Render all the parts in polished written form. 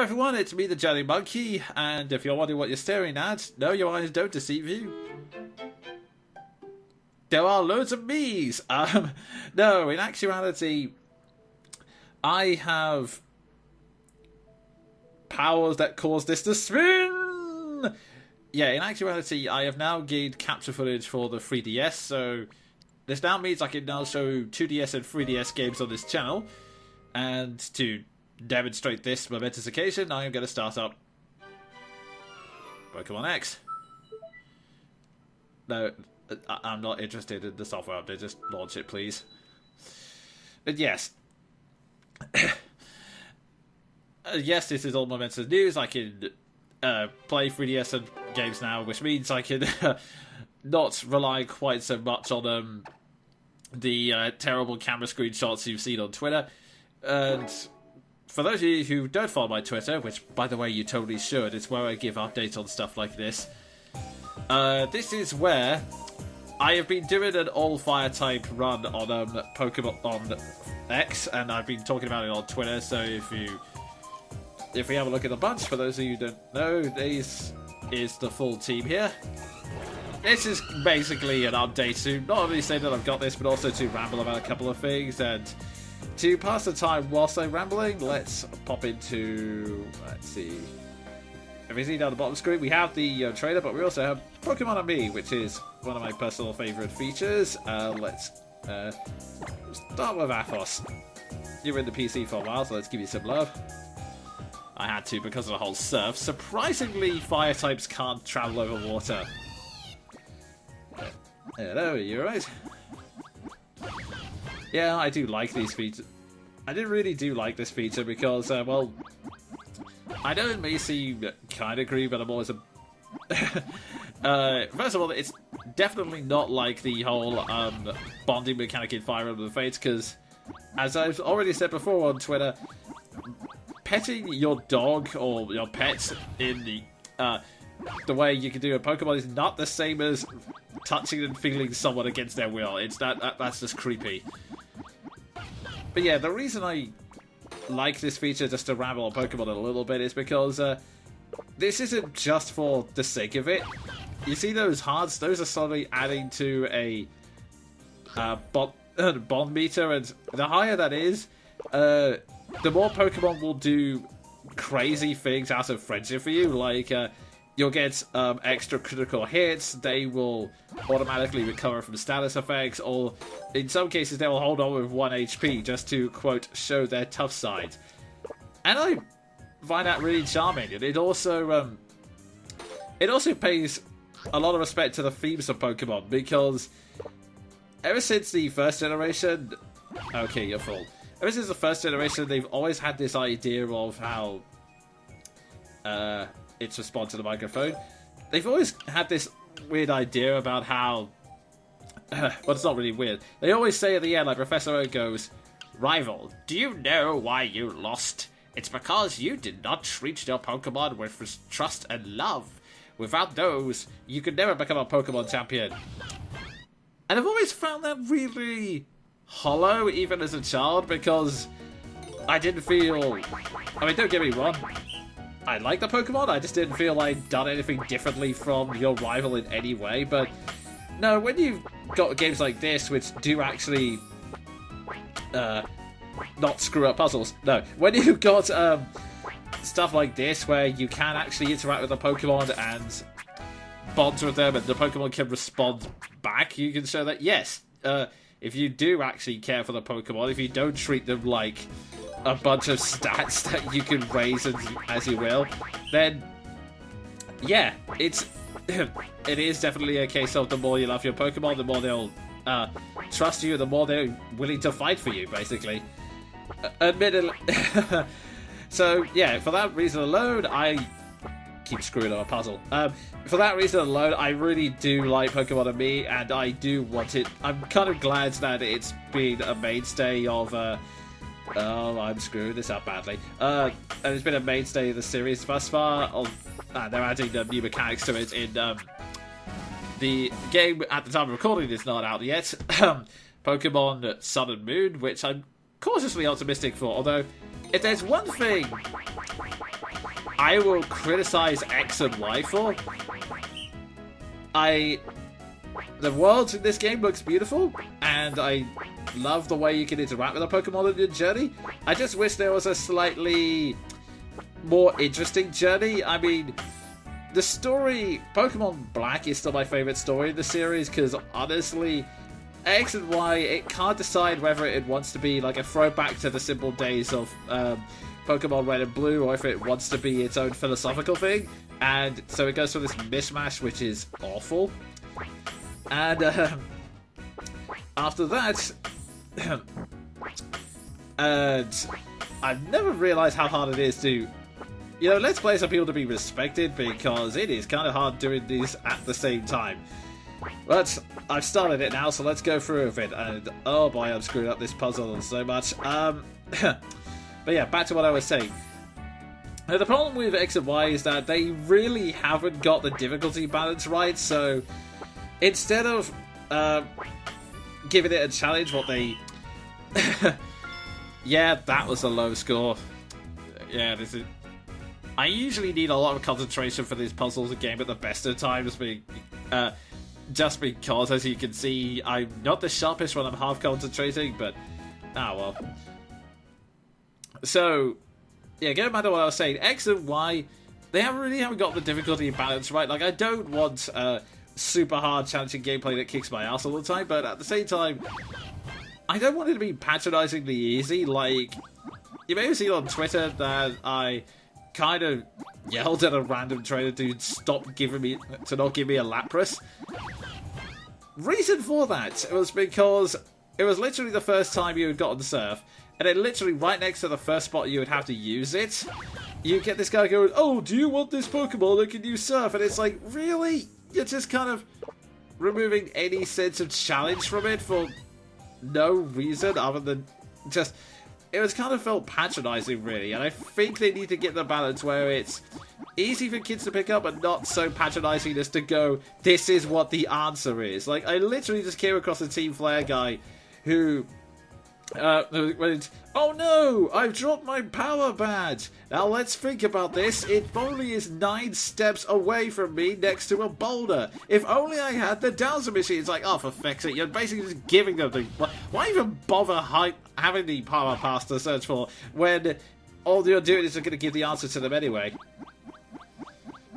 everyone, it's me, the Jelly Monkey, and if you're wondering what you're staring at, no, your eyes don't deceive you. There are loads of me's. No, in actuality, I have powers that cause this to spin! Yeah, in actuality, I have now gained capture footage for the 3DS, so this now means I can now show 2DS and 3DS games on this channel, and to demonstrate this momentous occasion, I am going to start up Pokemon X. No, I'm not interested in the software update, just launch it, please. But yes. Yes, this is all momentous news. I can play 3DS and games now, which means I can not rely quite so much on the terrible camera screenshots you've seen on Twitter. And for those of you who don't follow my Twitter, which, by the way, you totally should, it's where I give updates on stuff like this. This is where I have been doing an all-fire type run on Pokemon on X, and I've been talking about it on Twitter, so if we have a look at the bunch, for those of you who don't know, this is the full team here. This is basically an update to not only say that I've got this, but also to ramble about a couple of things, and to pass the time whilst I'm rambling, let's pop into, let's see, if you see down the bottom screen, we have the trailer, but we also have Pokemon and Me, which is one of my personal favourite features. Let's start with Athos. You were in the PC for a while, so let's give you some love. I had to because of the whole surf. Surprisingly, fire types can't travel over water. Hello, you alright? Yeah, I do like these features. I really do like this feature because, well, I know it may seem kind of creepy, but I'm always a... first of all, it's definitely not like the whole bonding mechanic in Fire Emblem Fates, because, as I've already said before on Twitter, petting your dog or your pets in the way you can do a Pokemon is not the same as touching and feeling someone against their will. It's that's just creepy. But yeah, the reason I like this feature, just to ramble on Pokemon a little bit, is because this isn't just for the sake of it. You see those hearts? Those are suddenly adding to a bond meter, and the higher that is, the more Pokemon will do crazy things out of friendship for you, like you'll get extra critical hits, they will automatically recover from status effects, or in some cases they will hold on with 1 HP just to, quote, show their tough side. And I find that really charming, and it also pays a lot of respect to the themes of Pokemon, because ever since the first generation... Okay, you're full. Ever since the first generation, they've always had this idea of how its response to the microphone. They've always had this weird idea about how... well, it's not really weird. They always say at the end, like Professor Oak goes, "Rival, do you know why you lost? It's because you did not treat your Pokemon with trust and love. Without those, you could never become a Pokemon champion." And I've always found that really hollow, even as a child, because I didn't feel... I mean, don't get me wrong, I like the Pokemon, I just didn't feel I'd done anything differently from your rival in any way. But no, when you've got games like this, which do actually not screw up puzzles, no, when you've got stuff like this where you can actually interact with the Pokemon and bond with them, and the Pokemon can respond back, you can show that, yes, if you do actually care for the Pokemon, if you don't treat them like a bunch of stats that you can raise as you will, then yeah, it is definitely a case of the more you love your Pokemon, the more they'll trust you, the more they're willing to fight for you, basically. Admittedly. So yeah, for that reason alone, I keep screwing up a puzzle. For that reason alone, I really do like Pokemon and Me, and I do want it. I'm kind of glad that it's been a mainstay of oh, I'm screwing this up badly. And it's been a mainstay of the series thus far. They're adding new mechanics to it in the game. At the time of recording, it's not out yet. Pokemon Sun and Moon, which I'm cautiously optimistic for. Although, if there's one thing I will criticize X and Y for. The world in this game looks beautiful, and I love the way you can interact with a Pokemon in your journey. I just wish there was a slightly more interesting journey. I mean, the story, Pokemon Black is still my favourite story in the series, because honestly, X and Y, it can't decide whether it wants to be like a throwback to the simple days of Pokemon Red and Blue, or if it wants to be its own philosophical thing, and so it goes through this mishmash, which is awful. And after that, and I've never realised how hard it is to, Let's Plays are people to be respected, because it is kind of hard doing these at the same time. But I've started it now, so let's go through with it. And oh boy, I'm screwing up this puzzle so much. But yeah, back to what I was saying. Now, the problem with X and Y is that they really haven't got the difficulty balance right, so instead of giving it a challenge, what they... Yeah, that was a low score. Yeah, this is... I usually need a lot of concentration for these puzzles in game at the best of times, just because, as you can see, I'm not the sharpest when I'm half concentrating, but... Ah, well. So, yeah, going back to what I was saying, X and Y, they haven't got the difficulty balance right. Like, I don't want super hard challenging gameplay that kicks my ass all the time, but at the same time, I don't want it to be patronizingly easy. Like, you may have seen on Twitter that I kind of yelled at a random trainer to not give me a Lapras. Reason for that was because it was literally the first time you had gotten Surf, and then literally right next to the first spot you would have to use it, you get this guy going, "Oh, do you want this Pokemon that can use Surf?" And it's like, really? You're just kind of removing any sense of challenge from it for no reason other than just... It was kind of felt patronizing, really, and I think they need to get the balance where it's easy for kids to pick up, but not so patronizing as to go, this is what the answer is. Like, I literally just came across a Team Flare guy who went, "Oh no, I've dropped my power badge. Now let's think about this. It only is 9 steps away from me next to a boulder. If only I had the Dowser machine." It's like, oh, for fuck's sake, you're basically just giving them the... Why even bother having the power pass to search for when all you're doing is going to give the answer to them anyway?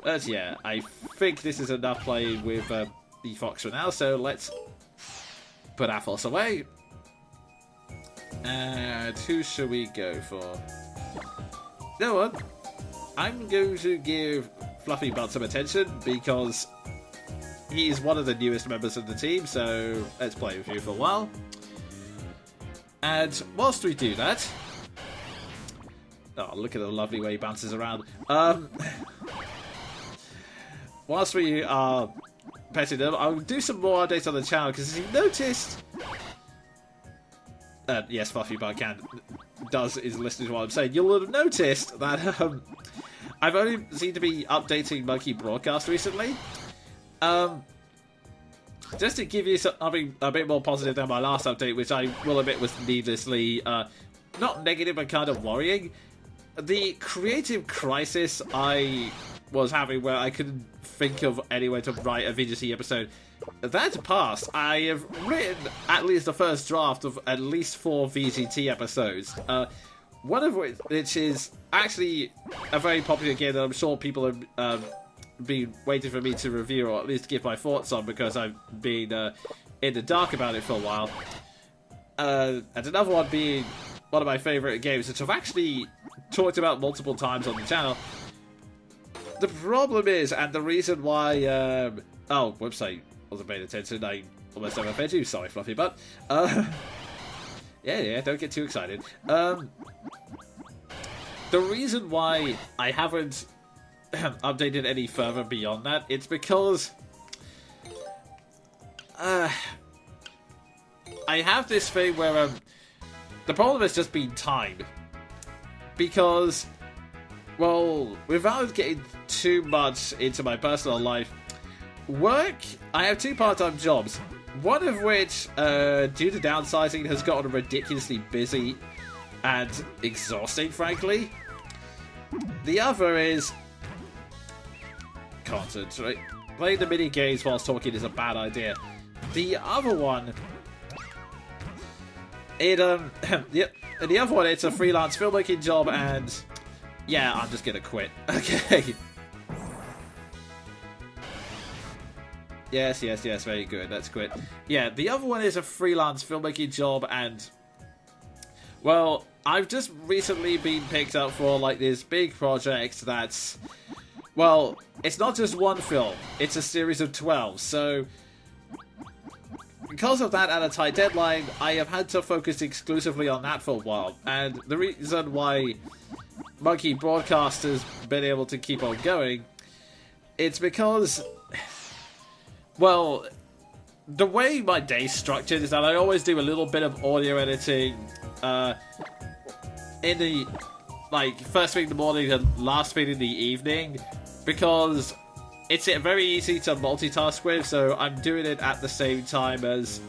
But yeah, I think this is enough playing with the Fox for now, so let's put Athos away. And who should we go for? You know what? I'm going to give Fluffy Butt some attention because he's one of the newest members of the team, so let's play with you for a while. And whilst we do that... Oh, look at the lovely way he bounces around. Whilst we are petting them, I'll do some more updates on the channel, because as you noticed... yes, Fluffy Butt is listening to what I'm saying. You'll have noticed that I've only seemed to be updating Monkey Broadcast recently. Just to give you something a bit more positive than my last update, which I will admit was needlessly not negative but kind of worrying. The creative crisis I was having where I couldn't think of any way to write a VGT episode, that passed. I have written at least the first draft of at least 4 VGT episodes. One of which is actually a very popular game that I'm sure people have been waiting for me to review, or at least give my thoughts on, because I've been in the dark about it for a while. And another one being one of my favourite games, which I've actually talked about multiple times on the channel. The problem is, and the reason why... oh, whoops, I wasn't paying attention. I almost overfed you. Sorry, Fluffy Butt. Yeah, don't get too excited. The reason why I haven't updated any further beyond that, it's because... I have this thing where... the problem has just been time. Because... well, without getting too much into my personal life, work, I have 2 part-time jobs, one of which, due to downsizing, has gotten ridiculously busy and exhausting, frankly. the other is concentrate. Playing the mini games whilst talking is a bad idea. The other one, the other one, it's a freelance filmmaking job, and yeah, I'm just gonna quit. Okay. Yes, very good. Let's quit. Yeah, the other one is a freelance filmmaking job, and well, I've just recently been picked up for like this big project that's, well, it's not just one film, it's a series of 12, so because of that and a tight deadline, I have had to focus exclusively on that for a while, and the reason why Monkey Broadcast has been able to keep on going, it's because, well, the way my day's structured is that I always do a little bit of audio editing in the, like, first thing in the morning and last thing in the evening, because it's very easy to multitask with, so I'm doing it at the same time as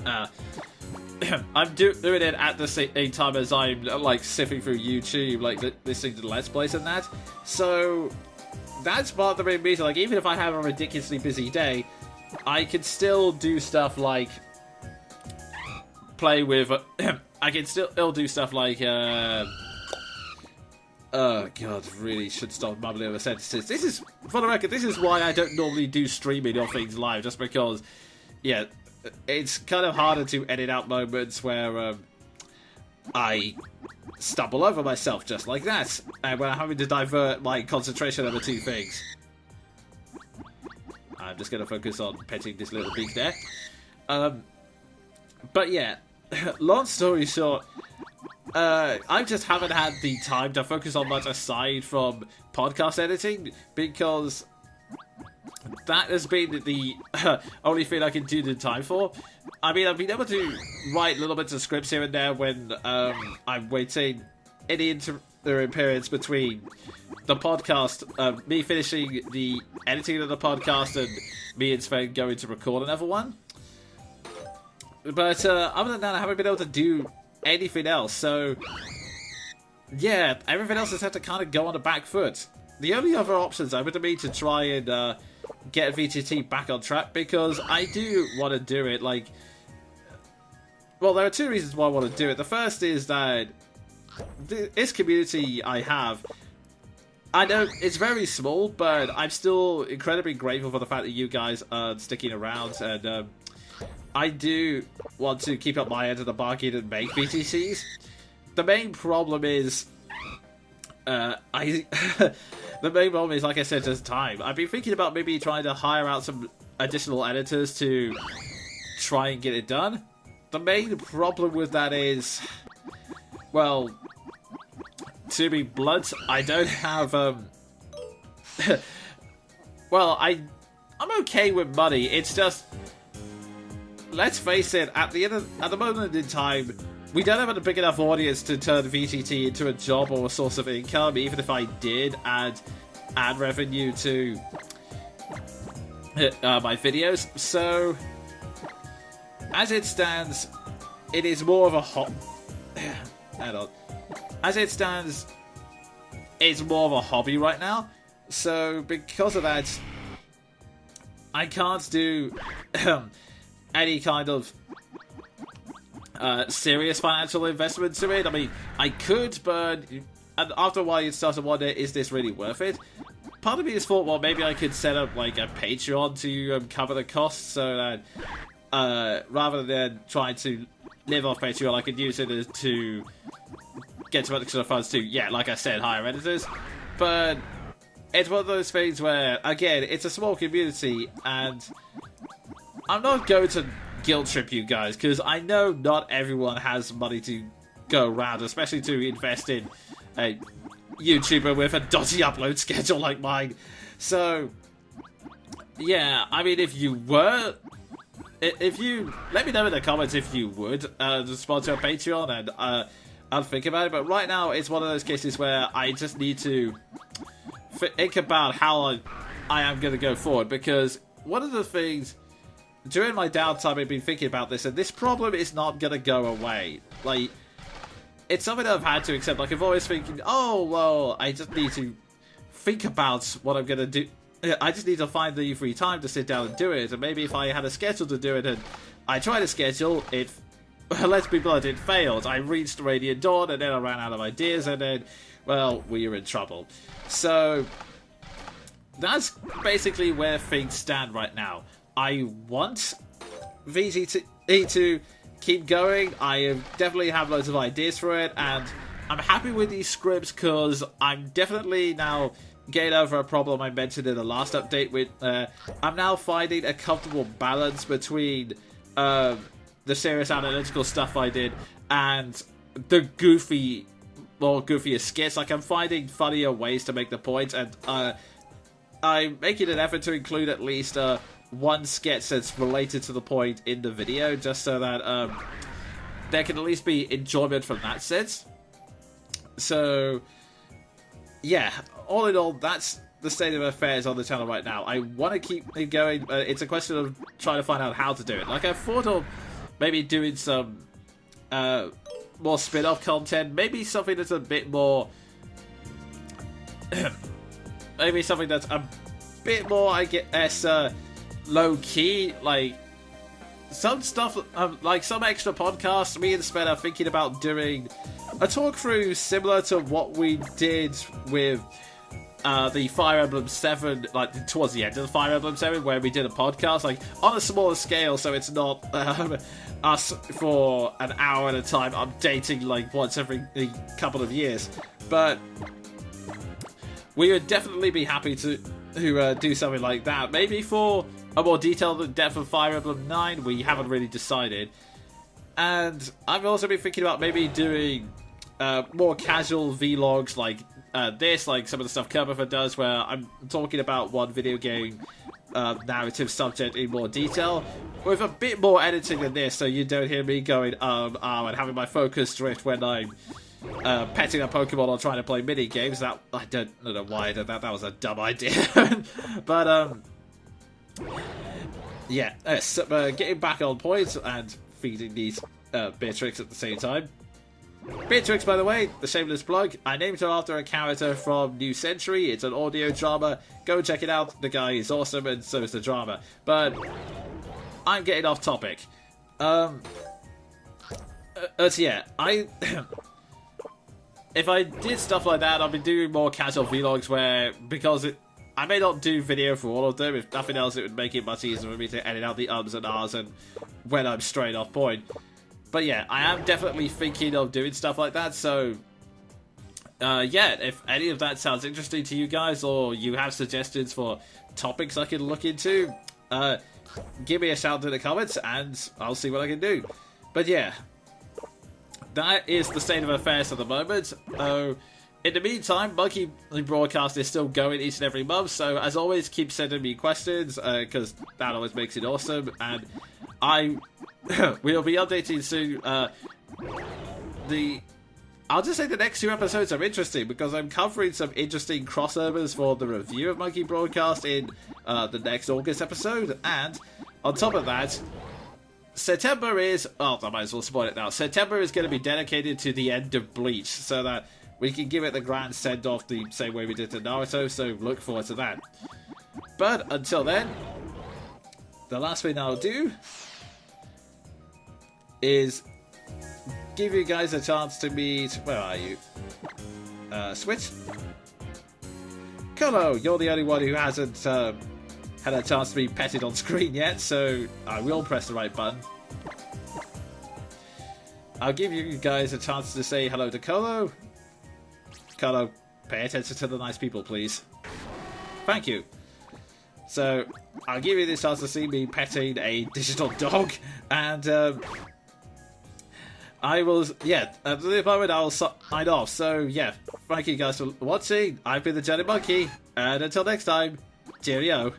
I'm doing it at the same time as I'm like sifting through YouTube, like listening to the Let's Plays and that. So that's bothering me. So like, even if I have a ridiculously busy day, I can still do stuff like play with. I can still do stuff like. Oh god, really should stop mumbling over sentences. This is, for the record, this is why I don't normally do streaming or things live, just because, yeah, it's kind of harder to edit out moments where I stumble over myself just like that, and when I'm having to divert my concentration over two things. I'm just going to focus on petting this little beak there. But yeah, long story short, I just haven't had the time to focus on much aside from podcast editing, because that has been the only thing I can do the time for. I mean, I've been able to write little bits of scripts here and there when I'm waiting any interim periods between the podcast, me finishing the editing of the podcast and me and Sven going to record another one. But other than that, I haven't been able to do anything else, so yeah, everything else has had to kind of go on the back foot. The only other options I would be to try and get VGT back on track, because I do want to do it, like, well, there are two reasons why I want to do it. The first is that this community I have, I know it's very small, but I'm still incredibly grateful for the fact that you guys are sticking around, and I do want to keep up my end of the bargain and make VTCs. The main problem is, the main problem is, like I said, just time. I've been thinking about maybe trying to hire out some additional editors to try and get it done. The main problem with that is, well, to be blunt, I don't have, well, I'm okay with money. It's just, let's face it, at the moment in time, we don't have a big enough audience to turn VGT into a job or a source of income, even if I did add revenue to my videos. So, as it stands, it is more of a hobby. As it stands, it's more of a hobby right now. So, because of that, I can't do any kind of serious financial investment to it. I mean, I could, but after a while you start to wonder, is this really worth it? Part of me has thought, well, maybe I could set up like a Patreon to cover the costs, so that rather than trying to live off Patreon, I could use it to get some extra funds to, yeah, like I said, hire editors. But it's one of those things where, again, it's a small community, and I'm not going to guilt trip you guys, because I know not everyone has money to go around, especially to invest in a YouTuber with a dodgy upload schedule like mine. So, yeah, I mean, if you let me know in the comments if you would sponsor a Patreon, and I'll think about it. But right now, it's one of those cases where I just need to think about how I am going to go forward, because one of the things during my downtime I've been thinking about this, and this problem is not going to go away. Like, it's something that I've had to accept. Like, I'm always thinking, oh, well, I just need to think about what I'm going to do. I just need to find the free time to sit down and do it. And maybe if I had a schedule to do it and I tried a schedule, let's be blunt, it failed. I reached Radiant Dawn and then I ran out of ideas and then, well, we were in trouble. So, that's basically where things stand right now. I want VGT to keep going. I definitely have loads of ideas for it, and I'm happy with these scripts because I'm definitely now getting over a problem I mentioned in the last update with I'm now finding a comfortable balance between the serious analytical stuff I did and the more goofier skits. Like, I'm finding funnier ways to make the point, and I'm making an effort to include at least one sketch that's related to the point in the video, just so that there can at least be enjoyment from that sense. So, yeah, all in all, that's the state of affairs on the channel right now. I want to keep it going. It's a question of trying to find out how to do it. Like, I've thought of maybe doing some more spin-off content, maybe something that's a bit more... maybe something that's a bit more, I guess, low-key, like some stuff, like some extra podcasts. Me and Sven are thinking about doing a talk-through similar to what we did with the Fire Emblem 7, like towards the end of the Fire Emblem 7, where we did a podcast, like on a smaller scale, so it's not us for an hour at a time updating like once every couple of years. But we would definitely be happy to do something like that. Maybe for a more detailed depth of Fire Emblem 9, we haven't really decided. And I've also been thinking about maybe doing more casual vlogs like this, like some of the stuff Kermiford does, where I'm talking about one video game narrative subject in more detail, with a bit more editing than this, so you don't hear me going and having my focus drift when I'm petting a Pokemon or trying to play mini games. That I don't know why I did that. That was a dumb idea. But yeah, getting back on point and feeding these Beatrix at the same time. Beatrix, by the way, the shameless plug, I named her after a character from New Century. It's an audio drama. Go check it out. The guy is awesome, and so is the drama. But I'm getting off topic. So yeah, if I did stuff like that, I'll be doing more casual vlogs where, because I may not do video for all of them. If nothing else, it would make it much easier for me to edit out the ums and ahs and when I'm straight off point. But yeah, I am definitely thinking of doing stuff like that, so yeah, if any of that sounds interesting to you guys, or you have suggestions for topics I can look into, give me a shout in the comments and I'll see what I can do. But yeah, that is the state of affairs at the moment. In the meantime, Monkey Broadcast is still going each and every month, so as always, keep sending me questions, because that always makes it awesome, and we'll be updating soon. I'll just say the next 2 episodes are interesting, because I'm covering some interesting crossovers for the review of Monkey Broadcast in the next August episode, and on top of that, September is... oh, I might as well spoil it now. September is going to be dedicated to the end of Bleach, so that we can give it the grand send-off the same way we did to Naruto, so look forward to that. But until then, the last thing I'll do is give you guys a chance to meet... where are you? Switch? Kolo, you're the only one who hasn't had a chance to be petted on screen yet, so I will press the right button. I'll give you guys a chance to say hello to Kolo. Kolo, pay attention to the nice people, please. Thank you. So, I'll give you this chance to see me petting a digital dog, and I will, yeah, at the moment I'll sign off. So, yeah, thank you guys for watching. I've been the Jelly Monkey, and until next time, cheerio.